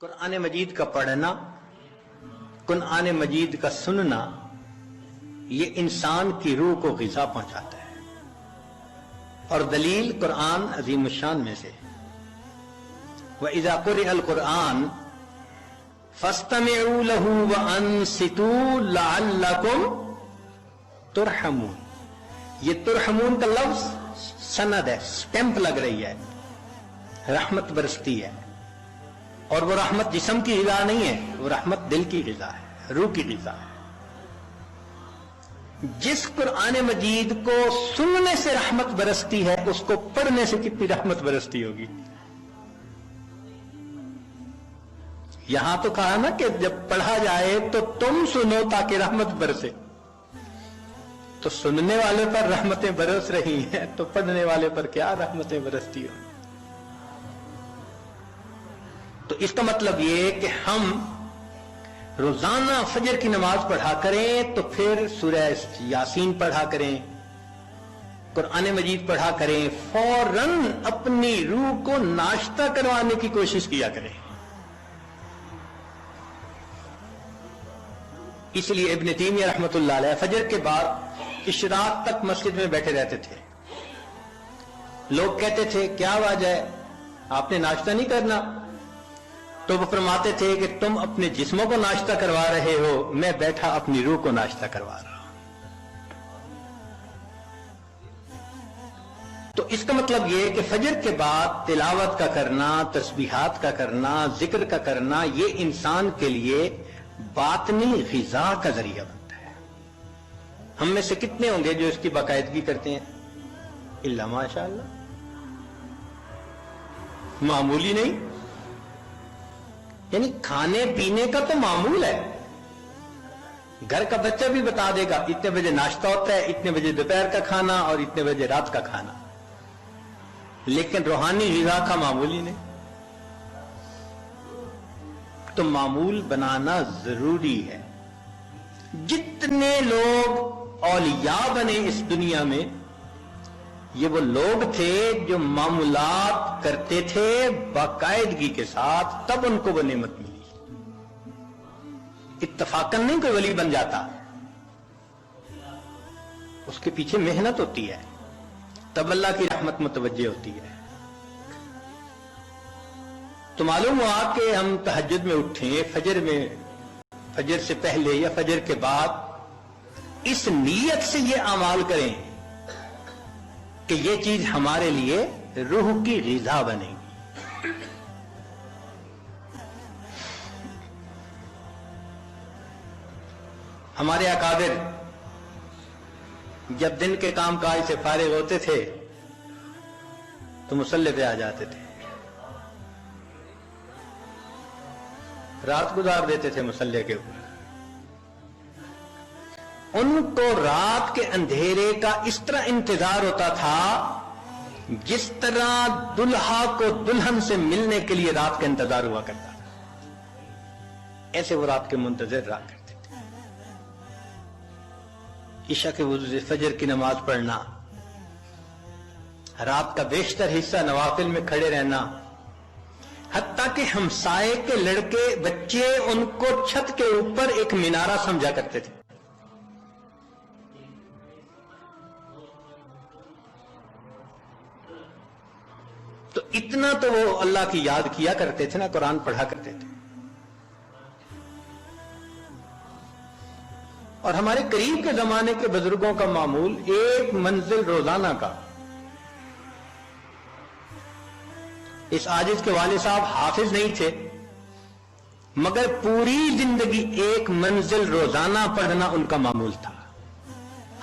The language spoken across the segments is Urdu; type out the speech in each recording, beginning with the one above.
قرآن مجید کا پڑھنا، قرآن مجید کا سننا، یہ انسان کی روح کو غذا پہنچاتا ہے، اور دلیل قرآن عظیم الشان میں سے وَإِذَا قُرِئَ الْقُرْآنُ فَاسْتَمِعُوا لَهُ وَأَنصِتُوا لَعَلَّكُمْ تُرْحَمُونَ۔ یہ ترحمون کا لفظ سند ہے، سٹیمپ لگ رہی ہے، رحمت برستی ہے، اور وہ رحمت جسم کی غذا نہیں ہے، وہ رحمت دل کی غذا ہے، روح کی غذا ہے۔ جس قرآن مجید کو سننے سے رحمت برستی ہے، اس کو پڑھنے سے کتنی رحمت برستی ہوگی۔ یہاں تو کہا نا کہ جب پڑھا جائے تو تم سنو تاکہ رحمت برسے، تو سننے والے پر رحمتیں برس رہی ہیں تو پڑھنے والے پر کیا رحمتیں برستی ہوں۔ تو اس کا مطلب یہ کہ ہم روزانہ فجر کی نماز پڑھا کریں، تو پھر سورہ یاسین پڑھا کریں، قرآن مجید پڑھا کریں، فوراً اپنی روح کو ناشتہ کروانے کی کوشش کیا کریں۔ اس لیے ابن تیمیہ رحمۃ اللہ علیہ فجر کے بعد اشراق تک مسجد میں بیٹھے رہتے تھے۔ لوگ کہتے تھے کیا وجہ ہے، آپ نے ناشتہ نہیں کرنا؟ تو وہ فرماتے تھے کہ تم اپنے جسموں کو ناشتہ کروا رہے ہو، میں بیٹھا اپنی روح کو ناشتہ کروا رہا ہوں۔ تو اس کا مطلب یہ کہ فجر کے بعد تلاوت کا کرنا، تسبیحات کا کرنا، ذکر کا کرنا، یہ انسان کے لیے باطنی غذا کا ذریعہ بنتا ہے۔ ہم میں سے کتنے ہوں گے جو اس کی باقاعدگی کرتے ہیں؟ الا ماشاء اللہ، معمولی نہیں، یعنی کھانے پینے کا تو معمول ہے، گھر کا بچہ بھی بتا دے گا اتنے بجے ناشتہ ہوتا ہے، اتنے بجے دوپہر کا کھانا اور اتنے بجے رات کا کھانا، لیکن روحانی غذا کا معمولی نہیں۔ تو معمول بنانا ضروری ہے۔ جتنے لوگ اولیاء بنے اس دنیا میں، یہ وہ لوگ تھے جو معمولات کرتے تھے باقاعدگی کے ساتھ، تب ان کو وہ نعمت ملی۔ اتفاقاً نہیں کوئی ولی بن جاتا، اس کے پیچھے محنت ہوتی ہے، تب اللہ کی رحمت متوجہ ہوتی ہے۔ تو معلوم ہوا کہ ہم تہجد میں اٹھیں، فجر سے پہلے یا فجر کے بعد، اس نیت سے یہ اعمال کریں کہ یہ چیز ہمارے لیے روح کی غذا بنے گی۔ ہمارے اکابر جب دن کے کام کاج سے فارغ ہوتے تھے تو مصلی پہ آ جاتے تھے، رات گزار دیتے تھے مصلی کے اوپر۔ ان کو رات کے اندھیرے کا اس طرح انتظار ہوتا تھا جس طرح دلہا کو دلہن سے ملنے کے لیے رات کا انتظار ہوا کرتا تھا، ایسے وہ رات کے منتظر رہا کرتے تھے۔ عشاء کے وضو سے فجر کی نماز پڑھنا، رات کا بیشتر حصہ نوافل میں کھڑے رہنا، حتیٰ کہ ہمسائے کے لڑکے بچے ان کو چھت کے اوپر ایک مینارہ سمجھا کرتے تھے۔ تو اتنا تو وہ اللہ کی یاد کیا کرتے تھے نا، قرآن پڑھا کرتے تھے۔ اور ہمارے قریب کے زمانے کے بزرگوں کا معمول ایک منزل روزانہ کا۔ اس عاجز کے والد صاحب حافظ نہیں تھے، مگر پوری زندگی ایک منزل روزانہ پڑھنا ان کا معمول تھا۔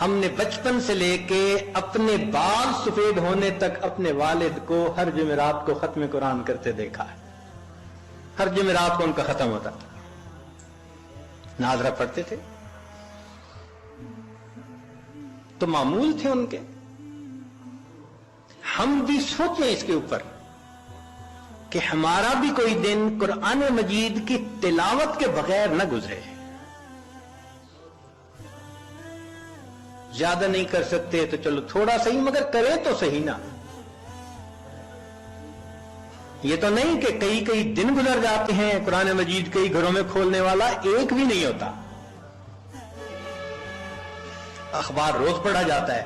ہم نے بچپن سے لے کے اپنے بال سفید ہونے تک اپنے والد کو ہر جمعرات کو ختم قرآن کرتے دیکھا ہے۔ ہر جمعرات کو ان کا ختم ہوتا تھا، ناظرہ پڑھتے تھے، تو معمول تھے ان کے۔ ہم بھی سوچیں اس کے اوپر کہ ہمارا بھی کوئی دن قرآن مجید کی تلاوت کے بغیر نہ گزرے۔ زیادہ نہیں کر سکتے تو چلو تھوڑا صحیح، مگر کریں تو صحیح نا۔ یہ تو نہیں کہ کئی کئی دن گزر جاتے ہیں قرآن مجید کئی گھروں میں کھولنے والا ایک بھی نہیں ہوتا. اخبار روز پڑھا جاتا ہے,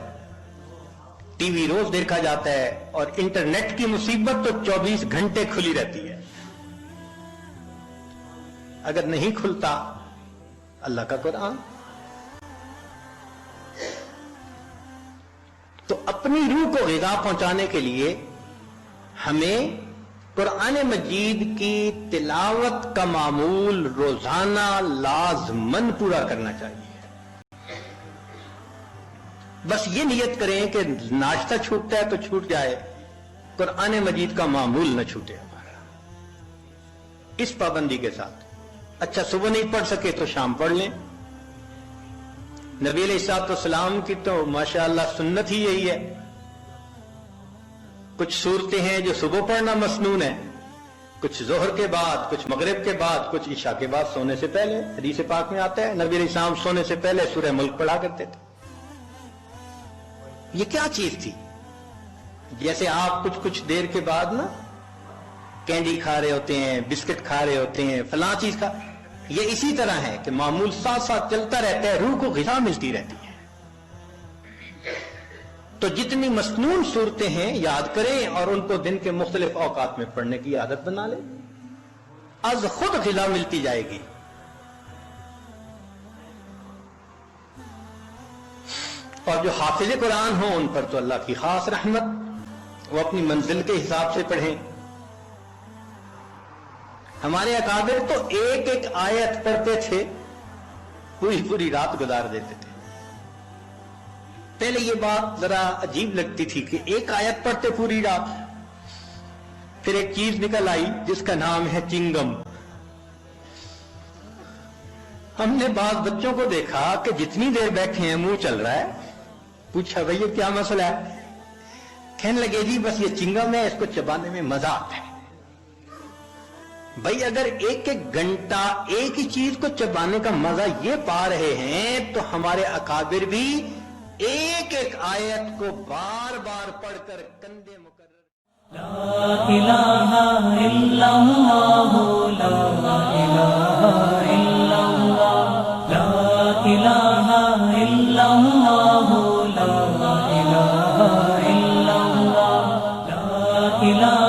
ٹی وی روز دیکھا جاتا ہے, اور انٹرنیٹ کی مصیبت تو 24 گھنٹے کھلی رہتی ہے. اگر نہیں کھلتا اللہ کا قرآن تو اپنی روح کو غذا پہنچانے کے لیے ہمیں قرآن مجید کی تلاوت کا معمول روزانہ لازماً پورا کرنا چاہیے. بس یہ نیت کریں کہ ناشتہ چھوٹتا ہے تو چھوٹ جائے, قرآن مجید کا معمول نہ چھوٹے ہمارا, اس پابندی کے ساتھ. اچھا صبح نہیں پڑھ سکے تو شام پڑھ لیں. نبی علیہ الصلوۃ والسلام کی تو ماشاءاللہ سنت ہی یہی ہے. کچھ صورتیں ہیں جو صبح پڑھنا مسنون ہے, کچھ ظہر کے بعد, کچھ مغرب کے بعد, کچھ عشاء کے بعد سونے سے پہلے. حدیث پاک میں آتا ہے نبی علیہ السلام سونے سے پہلے سورہ ملک پڑھا کرتے تھے. یہ کیا چیز تھی؟ جیسے آپ کچھ دیر کے بعد نا کینڈی کھا رہے ہوتے ہیں, بسکٹ کھا رہے ہوتے ہیں, فلاں چیز کا, یہ اسی طرح ہے کہ معمول ساتھ ساتھ چلتا رہتا ہے, روح کو غذا ملتی رہتی ہے. تو جتنی مسنون صورتیں ہیں یاد کریں اور ان کو دن کے مختلف اوقات میں پڑھنے کی عادت بنا لیں, از خود غذا ملتی جائے گی. اور جو حافظ قرآن ہوں ان پر تو اللہ کی خاص رحمت, وہ اپنی منزل کے حساب سے پڑھیں. ہمارے اکابر تو ایک ایک آیت پڑھتے تھے, پوری رات گزار دیتے تھے. پہلے یہ بات ذرا عجیب لگتی تھی کہ ایک آیت پڑھتے پوری رات, پھر ایک چیز نکل آئی جس کا نام ہے چنگم. ہم نے بعض بچوں کو دیکھا کہ جتنی دیر بیٹھے ہیں منہ چل رہا ہے. پوچھا بھئی یہ کیا مسئلہ ہے؟ کہنے لگے جی بس یہ چنگم ہے, اس کو چبانے میں مزہ آتا ہے. بھائی اگر ایک ایک گھنٹہ ایک ہی چیز کو چبانے کا مزہ یہ پا رہے ہیں تو ہمارے اکابر بھی ایک ایک آیت کو بار بار پڑھ کر کندھے مقرر. لا الہ الا اللہ, لا الہ الا اللہ, لا الہ الا اللہ, لا الہ الا اللہ, لا الہ